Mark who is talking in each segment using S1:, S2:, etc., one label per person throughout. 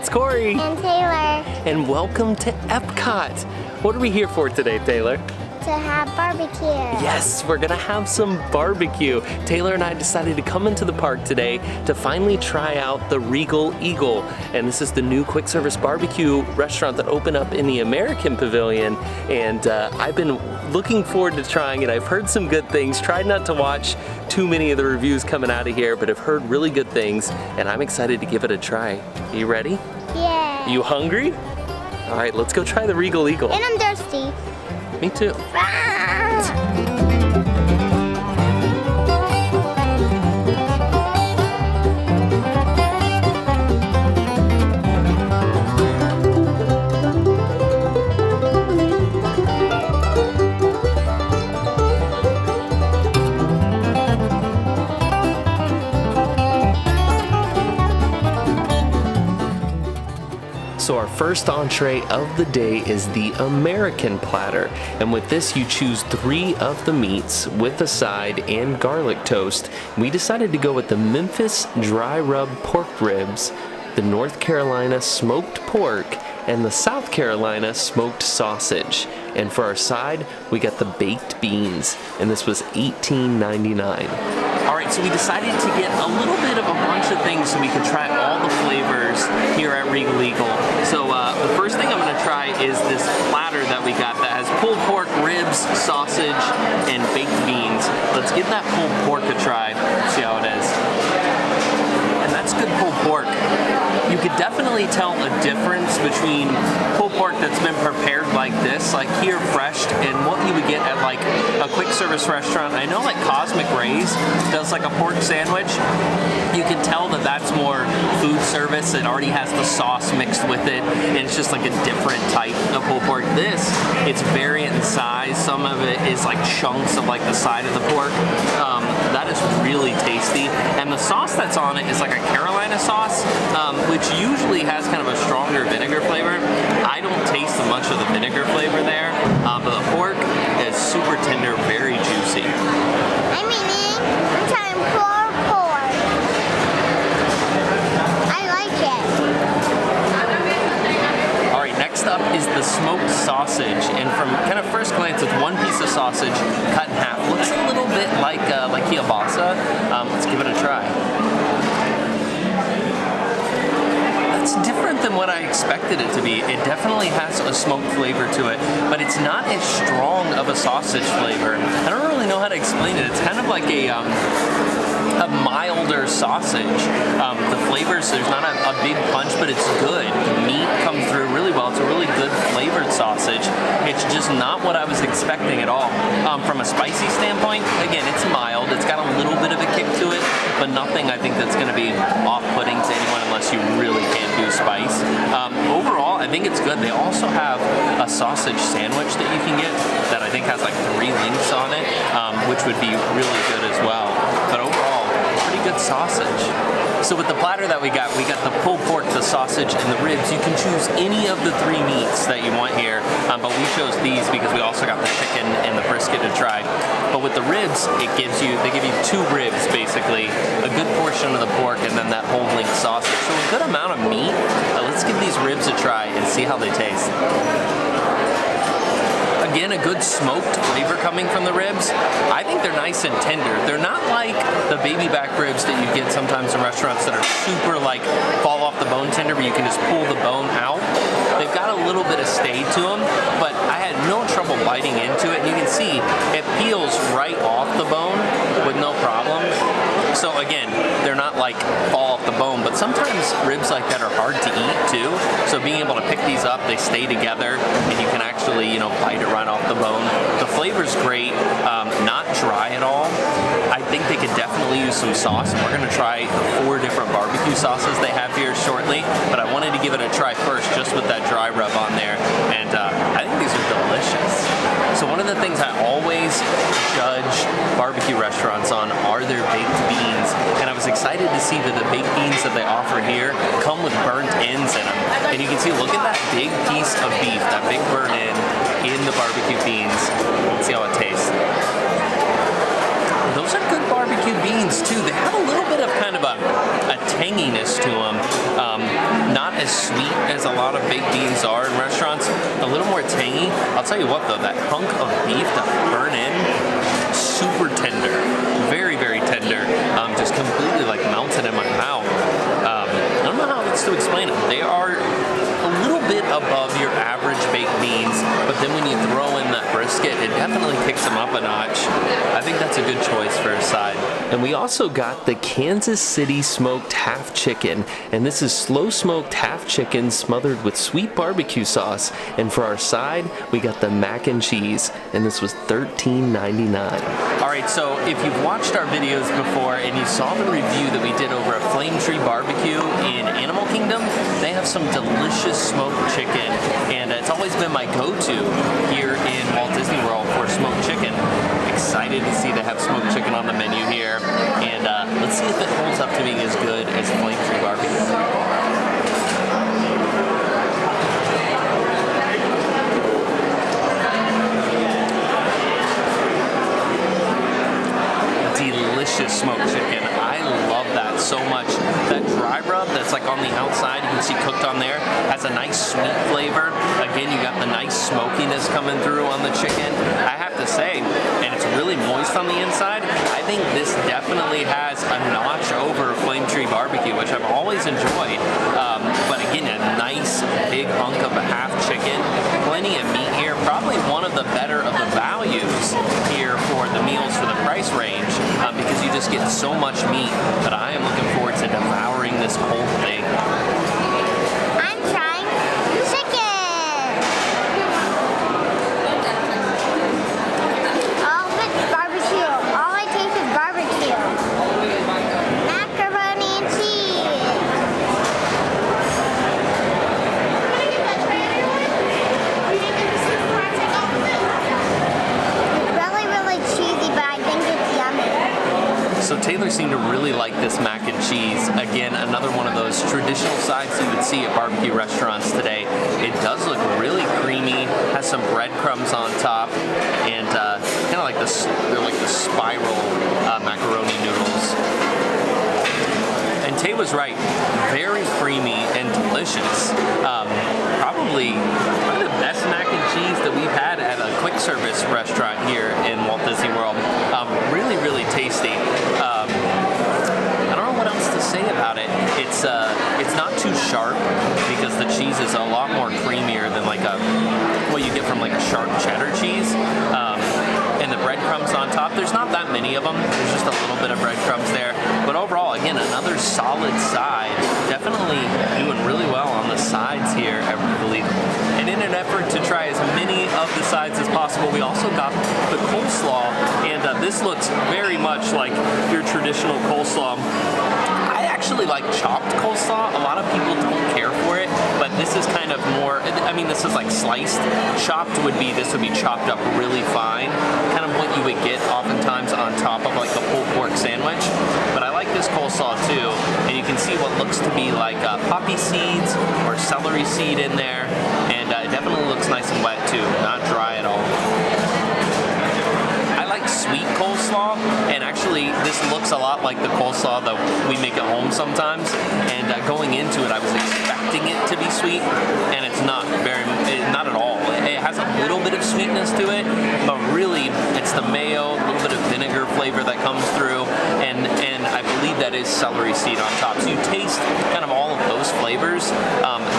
S1: it's Cory.
S2: And Taylor.
S1: And welcome to EPCOT. What are we here for today, Taylor?
S2: To have barbecue.
S1: Yes, we're gonna have some barbecue. Taylor and I decided to come into the park today to finally try out the Regal Eagle. And this is the new quick service barbecue restaurant that opened up in the American Pavilion. And I've been looking forward to trying it. I've heard some good things. Tried not to watch too many of the reviews coming out of here, but I've heard really good things. And I'm excited to give it a try. Are you ready?
S2: Yeah.
S1: You hungry? All right, let's go try the Regal Eagle.
S2: And I'm thirsty.
S1: Me too. So our first entree of the day is the American platter, and with this you choose 3 of the meats with a side and garlic toast. We decided to go with the Memphis dry rub pork ribs, the North Carolina smoked pork, and the South Carolina smoked sausage. And for our side, we got the baked beans, and this was $18.99. All right, so we decided to get a little bit of a bunch of things so we could try all the flavors here at Regal Eagle. So the first thing I'm gonna try is this platter that we got that has pulled pork, ribs, sausage, and baked beans. Let's give that pulled pork a try, see how it is. And that's good pulled pork. You could definitely tell a difference between pulled pork that's been prepared like this, like here fresh, and what you would get at like a quick service restaurant. I know like Cosmic Ray's does like a pork sandwich. You can tell that that's more food service. It already has the sauce mixed with it, and it's just like a different type of pulled pork. This, it's variant in size. Some of it is like chunks of like the side of the pork. That is really tasty. And the sauce that's on it is like a Carolina sauce, which usually has kind of a stronger vinegar flavor. I don't taste much of the vinegar flavor there, but the pork is super tender, very juicy.
S2: I'm trying pulled pork. I like it.
S1: All right, next up is the smoked sausage, and from kind of first glance, it's one piece of sausage cut in half. Looks a little bit like kielbasa. Let's give it a try. It's different than what I expected it to be. It definitely has a smoked flavor to it, but it's not as strong of a sausage flavor. I don't really know how to explain it. It's kind of like a milder sausage. The flavors, there's not a big punch, but it's good. The meat comes through really well. It's a really good flavored sausage. It's just not what I was expecting at all. From a spicy standpoint, again, it's mild. It's got a little bit of a kick to it, but nothing I think that's going to be off-putting to anyone unless you really can't do spice. Overall, I think it's good. They also have a sausage sandwich that you can get that I think has like 3 links on it, which would be really good as well. But overall, pretty good sausage. So with the platter that we got the pulled pork, the sausage, and the ribs. You can choose any of the 3 meats that you want here, but we chose these because we also got the chicken and the brisket to try. But with the ribs, they give you 2 ribs basically, a good portion of the pork, and then that whole link sausage. So a good amount of meat. Let's give these ribs a try and see how they taste. Again, a good smoked flavor coming from the ribs. I think they're nice and tender. They're not like the baby back ribs that you get sometimes in restaurants that are super like fall off the bone tender, but you can just pull the bone out. They've got a little bit of stay to them, but I had no trouble biting into it. And you can see it peels right off the bone with no problem. So again, they're not like fall off the bone, but sometimes ribs like that are hard to eat too. So being able to pick these up, they stay together, and you can actually, bite it right off the bone. The flavor's great, not dry at all. I think they could definitely use some sauce, and we're gonna try the 4 different barbecue sauces they have here shortly, but I wanted to give it a try first just with that dry rub on there, and I think these are delicious. So one of the things I always judge barbecue restaurants on are their baked beans, and I was excited to see that the baked beans that they offer here come with burnt ends in them. And you can see, look at that big piece of beef, that big burnt end in the barbecue beans. Let's see how it tastes. Those are good barbecue beans too. They have a little bit of kind of a tanginess to them. Not as sweet as a lot of baked beans are in restaurants. A little more tangy. I'll tell you what though, that hunk of beef that burn in, super tender. Very, very tender. Just completely like melted in my mouth. I don't know how else to explain them. They are a little bit above your average baked beans, but then when you throw in that brisket, it definitely kicks them up a notch. I think that's a good choice for a side. And we also got the Kansas City smoked half chicken, and this is slow smoked half chicken smothered with sweet barbecue sauce. And for our side, we got the mac and cheese, and this was $13.99. All right, so if you've watched our videos before and you saw the review that we did over at Flame Tree Barbecue in Animal Kingdom, they have some delicious smoked chicken, and it's always been my go-to here in Walt Disney World for smoked chicken. Excited to see they have smoked chicken on the menu here, and let's see if it holds up to being as good as Flame Tree Barbecue. Delicious smoked chicken. I love that so much. That dry rub that's like on the outside, you can see cooked on there, has a nice sweet flavor. Again, you got the nice smokiness coming through on the chicken. I have to say, and it's really moist on the inside, I think this definitely has a notch over Flame Tree Barbecue, which I've always enjoyed. But again, a nice big hunk of a half chicken, plenty of meat here, probably one of the better of the values here for the meals for the price range, because you just get so much meat that I am looking forward to devouring this whole thing.
S2: I'm trying chicken. All of it's barbecue. All I taste is barbecue. Macaroni and cheese. It's really, really cheesy, but I think it's yummy.
S1: So Taylor seemed to really like this mac and cheese. Again, another one of those traditional sides you would see at barbecue restaurants today. It does look really creamy, has some breadcrumbs on top, and kind of like they're like the spiral macaroni noodles. And Tay was right, very creamy and delicious. Probably one of the best mac and cheese that we've had at a quick service restaurant here in Walt Disney World. Really, really tasty. I don't know what else to say about it. It's not too sharp because the cheese is a lot more creamier than like what you get from like a sharp cheddar cheese. And the breadcrumbs on top, there's not that many of them. There's just a little bit of breadcrumbs there. But overall, again, another solid side. Definitely doing really well on the sides here at Regal Eagle. And in an effort to try as many of the sides as possible, we also got the coleslaw. And this looks very much like your traditional coleslaw. I actually like chopped coleslaw. A lot of people don't care for it, but this is kind of more, I mean, this is like sliced. Chopped this would be chopped up really fine. Kind of what you would get oftentimes on top of like a pulled pork sandwich. But I like this coleslaw too, and you can see what looks to be like poppy seeds or celery seed in there, and it definitely looks nice and wet too, not dry at all. I like sweet coleslaw, and actually this looks a lot like the coleslaw that we make at home sometimes, and going into it I was expecting it to be sweet, and it's not at all. It has a little bit of sweetness to it, but really it's the mayo, a little bit of vinegar flavor that comes through, and I believe that is celery seed on top. So you taste kind of all of those flavors,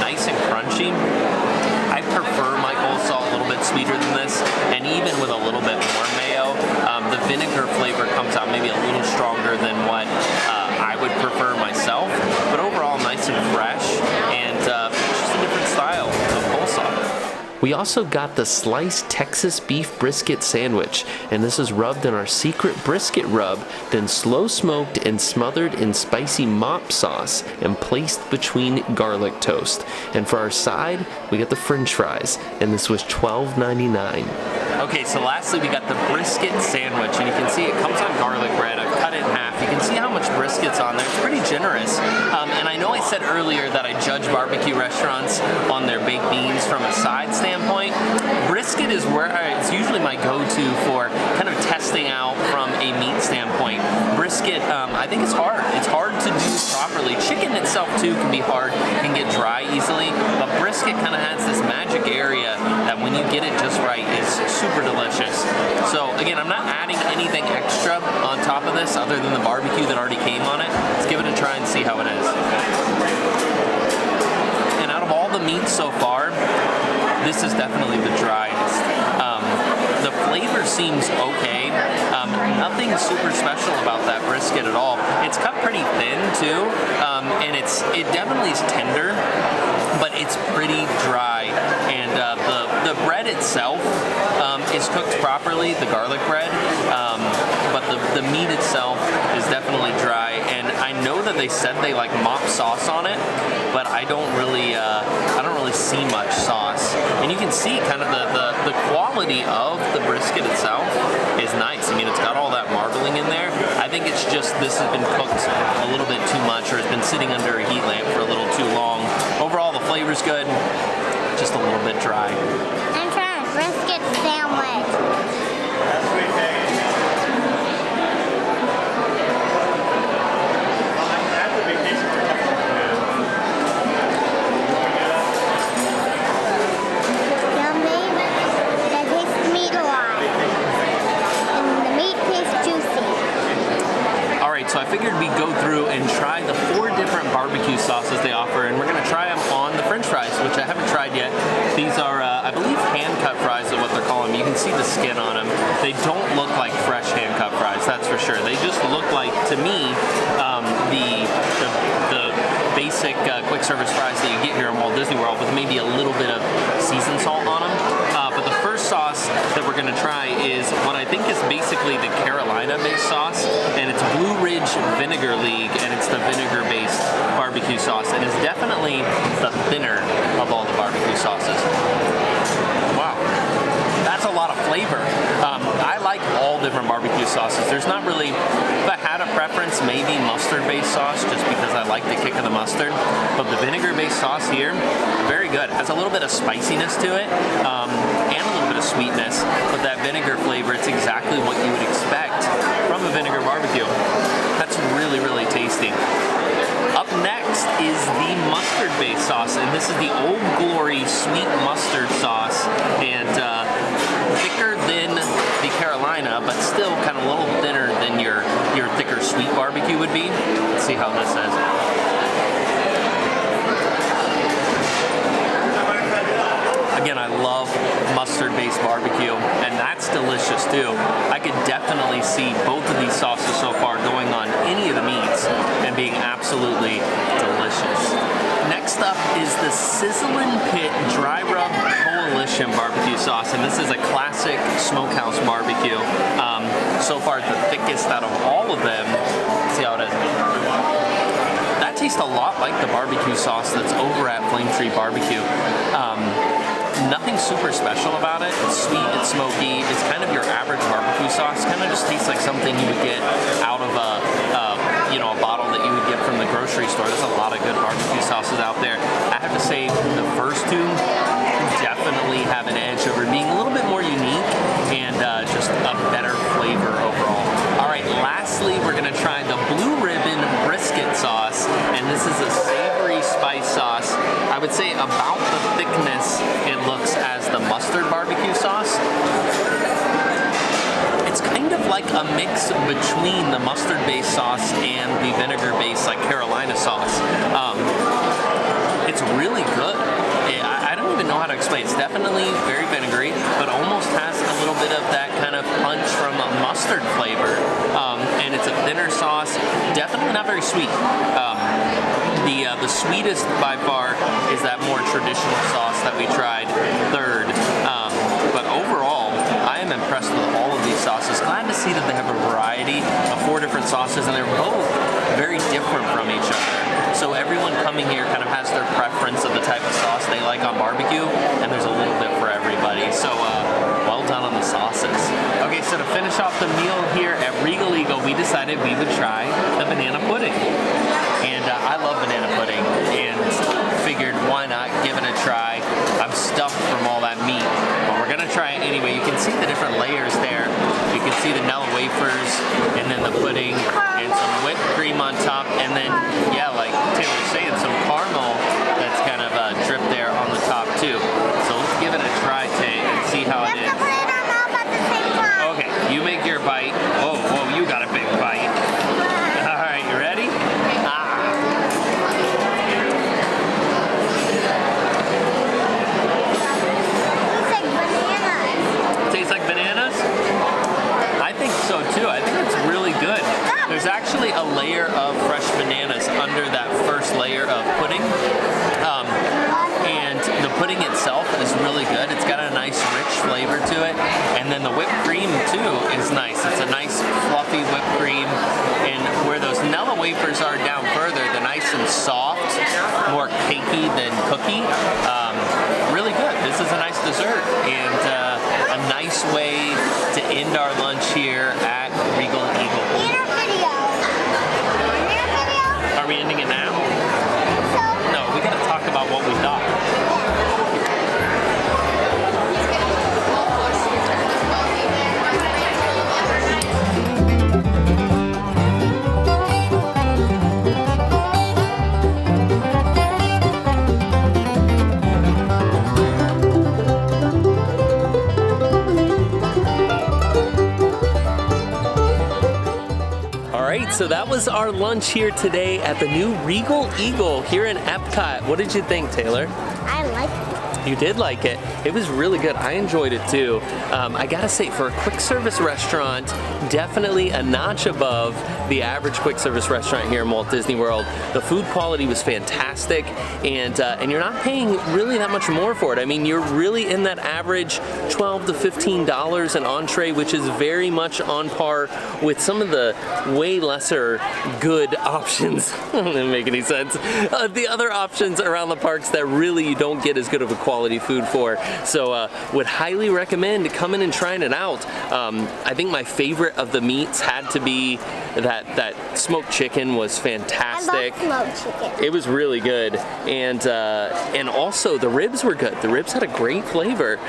S1: nice and crunchy. I prefer my coleslaw a little bit sweeter than this, and even with a little bit more mayo, the vinegar flavor comes out maybe a little stronger than what I would prefer myself, but overall nice and fresh, and just a different style of coleslaw. We also got the sliced Texas beef brisket sandwich, and this is rubbed in our secret brisket rub, then slow smoked and smothered in spicy mop sauce and placed between garlic toast. And for our side, we got the french fries, and this was $12.99. Okay, so lastly we got the brisket sandwich, and you can see it comes on garlic bread. I've cut it in half. You can see how much brisket's on there. It's pretty generous. And I know I said earlier that I judge barbecue restaurants on their baked beans from a side standpoint. Brisket is where it's usually my go-to for kind of testing out from a meat standpoint. Brisket, I think it's hard. It's hard to do properly. Chicken itself too can be hard, can get dry easily, but brisket kind of has this magic area that when you get it just right is super delicious. So again, I'm not adding anything extra on top of this other than the barbecue that already came on it. Let's give it a try and see how it is. And out of all the meats so far, this is definitely the driest. The flavor seems okay. Nothing super special about that brisket at all. It's cut pretty thin too, and it definitely is tender, but it's pretty dry. And the bread itself is cooked properly, the garlic bread, but the meat itself is definitely dry. And I know that they said they like mop sauce on it, but I don't really see much sauce. And you can see kind of the quality of the brisket itself is nice. I mean, it's got all that marbling in there. I think it's just this has been cooked a little bit too much, or it's been sitting under a heat lamp for a little too long. Overall, the flavor's good, just a little bit dry.
S2: I'm trying a brisket sandwich.
S1: So I figured we'd go through and try the 4 different barbecue sauces they offer, and we're going to try them on the french fries, which I haven't tried yet. These are, I believe, hand-cut fries is what they're calling them. You can see the skin on them. They don't look like fresh hand-cut fries, that's for sure. They just look like, to me, the basic quick service fries that you get here in Walt Disney World with maybe a little bit of seasoned salt on them. But the first sauce that we're going to try is what I think is basically the Carolina-based sauce, and it's Blue Ridge Vinegar League, and it's the vinegar-based barbecue sauce, and it's definitely the thinner of all the barbecue sauces. Wow, that's a lot of flavor. I like all different barbecue sauces. There's not really, if I had a preference, maybe mustard-based sauce, just because I like the kick of the mustard, but the vinegar-based sauce here, very good. Has a little bit of spiciness to it, and a little bit of sweetness, but that vinegar flavor, it's exactly what you would expect from a vinegar barbecue. That's really, really tasty. Up next is the mustard-based sauce, and this is the Old Glory sweet mustard sauce, and thicker than the Carolina, but still kind of a little thinner than your thicker sweet barbecue would be. Let's see how this is. Again, I love mustard-based barbecue, and that's delicious too. I could definitely see both of these sauces so far going on any of the meats and being absolutely delicious. Next up is the Sizzlin' Pit Dry Rub Coalition barbecue sauce, and this is a classic smokehouse barbecue. So far, the thickest out of all of them. Let's see how it is. That tastes a lot like the barbecue sauce that's over at Flame Tree Barbecue. Nothing super special about it. It's sweet, it's smoky, it's kind of your average barbecue sauce. Kind of just tastes like something you would get out of a bottle that you would get from the grocery store. There's a lot of good barbecue sauces out there. I have to say the first two definitely have an edge over being a little bit more unique and just a better flavor overall. All right, lastly, we're gonna try the Blue Ribbon Brisket sauce, and this is a savory spice sauce. I would say about the thickness it looks as the mustard barbecue sauce. It's kind of like a mix between the mustard-based sauce and the vinegar-based like Carolina sauce. It's really good. I don't even know how to explain. It's definitely very vinegary, but almost has a little bit of that kind of punch from a mustard flavor. And it's a thinner sauce, definitely not very sweet. The sweetest by far is that more traditional sauce that we tried third. But overall, I am impressed with all of these sauces. Glad to see that they have a variety of 4 different sauces, and they're both very different from each other. So everyone coming here kind of has their preference of the type of sauce they like on barbecue, and there's a little bit for everybody. So well done on the sauces. Okay, so to finish off the meal here at Regal Eagle, we decided we would try the banana pudding. And I love banana pudding, and figured why not give it a try. I'm stuffed from all that meat, but we're gonna gonna try it anyway. You can see the different layers there. You can see the Nella wafers, and then the pudding, and some whipped cream on top, and then, yeah, like Taylor was saying, some caramel that's kind of dripped there on the top too. So let's give it a try, Tay, and see how it is.
S2: You have to put it on all at the same time.
S1: Okay, you make your bite. Whoa, whoa, you got a big bite. All right, you ready? Tastes like bananas? I think so too. I think it's really good. There's actually a layer of fresh bananas under that first layer of pudding. And the pudding itself is really good. It's got a nice rich flavor to it. And then the whipped cream too is nice. It's a nice fluffy whipped cream. And where those Nella wafers are down further, they're nice and soft, more cakey than cookie. Really good. This is a nice dessert and a nice way to end our lunch here at Regal Eagle.
S2: In our video.
S1: Are we ending it now? No, we gotta talk about what we thought. So that was our lunch here today at the new Regal Eagle here in EPCOT. What did you think, Taylor?
S2: I like it.
S1: You did like it. It was really good. I enjoyed it too. I gotta say, for a quick service restaurant, definitely a notch above the average quick service restaurant here in Walt Disney World. The food quality was fantastic, and you're not paying really that much more for it. I mean, you're really in that average $12 to $15 an entree, which is very much on par with some of the way lesser good options. That doesn't make any sense. The other options around the parks that really you don't get as good of a quality food for. So would highly recommend coming and trying it out. I think my favorite of the meats had to be that smoked chicken was fantastic.
S2: I love smoked chicken.
S1: It was really good, and also the ribs were good. The ribs had a great flavor.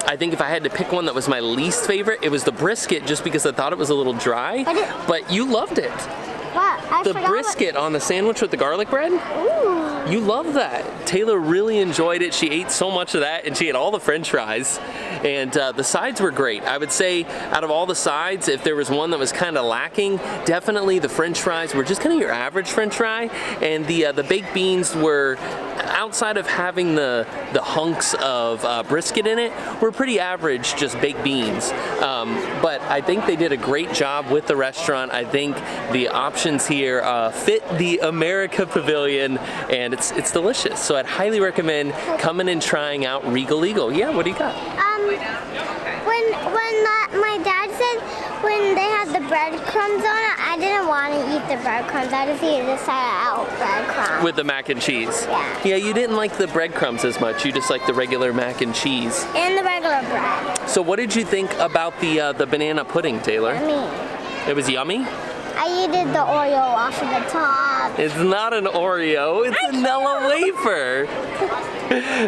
S1: I think if I had to pick one that was my least favorite, it was the brisket, just because I thought it was a little dry. But you loved it.
S2: What?
S1: The brisket on the sandwich with the garlic bread?
S2: Ooh.
S1: You love that. Taylor really enjoyed it. She ate so much of that, and she ate all the french fries. And the sides were great. I would say out of all the sides, if there was one that was kind of lacking, definitely the french fries were just kind of your average french fry. And the baked beans were, outside of having the hunks of brisket in it, were pretty average, just baked beans. But I think they did a great job with the restaurant. I think the options here fit the America Pavilion, and it's delicious. So I'd highly recommend coming and trying out Regal Eagle. Yeah, what do you got?
S2: When my dad said when they had the breadcrumbs on it, I didn't want to eat the breadcrumbs. I just eat the side out breadcrumbs.
S1: With the mac and cheese?
S2: Yeah.
S1: Yeah, you didn't like the breadcrumbs as much. You just like the regular mac and cheese.
S2: And the regular bread.
S1: So what did you think about the banana pudding, Taylor?
S2: Yummy.
S1: It was yummy?
S2: I ate the Oreo off of the top.
S1: It's not an Oreo, it's a Nella wafer.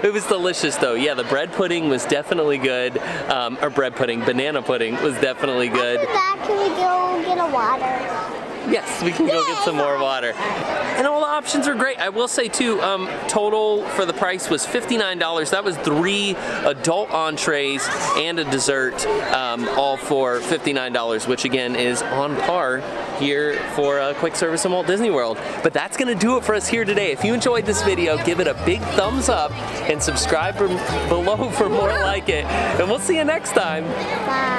S1: It was delicious though. Yeah, the bread pudding was definitely good. Or banana pudding was definitely good.
S2: After that, can we go get a water?
S1: Yes, we can go get some more water. And all the options are great. I will say too, total for the price was $59. That was 3 adult entrees and a dessert, all for $59, which again is on par here for a quick service in Walt Disney World. But that's gonna do it for us here today. If you enjoyed this video, give it a big thumbs up and subscribe below for more like it. And we'll see you next time.
S2: Bye.